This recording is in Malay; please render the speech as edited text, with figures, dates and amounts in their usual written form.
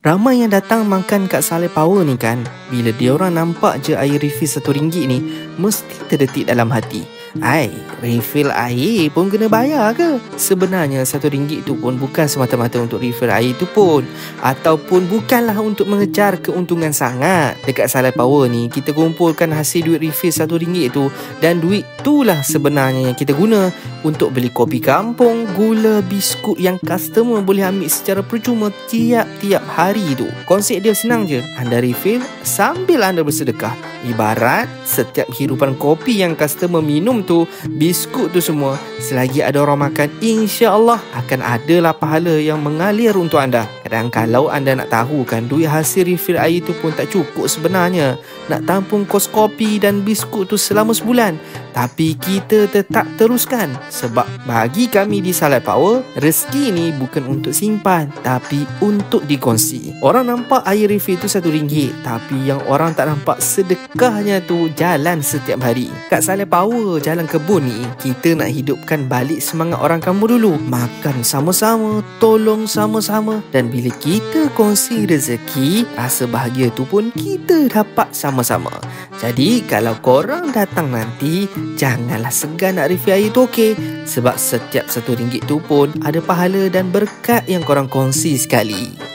Ramai yang datang makan kat Saleh Power ni kan, bila diorang nampak je air refill RM1 ni, mesti terdetik dalam hati. Ai, refill air pun kena bayar ke? Sebenarnya RM1 tu pun bukan semata-mata untuk refill air tu pun, ataupun bukanlah untuk mengejar keuntungan sangat. Dekat Saleh Power ni, kita kumpulkan hasil duit refill RM1 tu, dan duit itulah sebenarnya yang kita guna untuk beli kopi kampung, gula, biskut yang customer boleh ambil secara percuma tiap-tiap hari tu. Konsep dia senang je, anda refill sambil anda bersedekah. Ibarat setiap hirupan kopi yang customer minum tu, biskut tu semua, selagi ada orang makan, insya-Allah akan adalah pahala yang mengalir untuk anda. Kadang kalau anda nak tahu kan, duit hasil refill air tu pun tak cukup sebenarnya nak tampung kos kopi dan biskut tu selama sebulan. Tapi kita tetap teruskan, sebab bagi kami di Saleh Power, rezeki ni bukan untuk simpan, tapi untuk dikongsi. Orang nampak air refill tu RM1, tapi yang orang tak nampak sedekahnya tu jalan setiap hari. Kat Saleh Power Jalan Kebun ni, kita nak hidupkan balik semangat orang kampung dulu. Makan sama-sama, tolong sama-sama, dan bila kita kongsi rezeki, rasa bahagia tu pun kita dapat sama-sama. Jadi kalau korang datang nanti, janganlah segan nak refill air tu, okey? Sebab setiap RM1 tu pun ada pahala dan berkat yang korang kongsi sekali.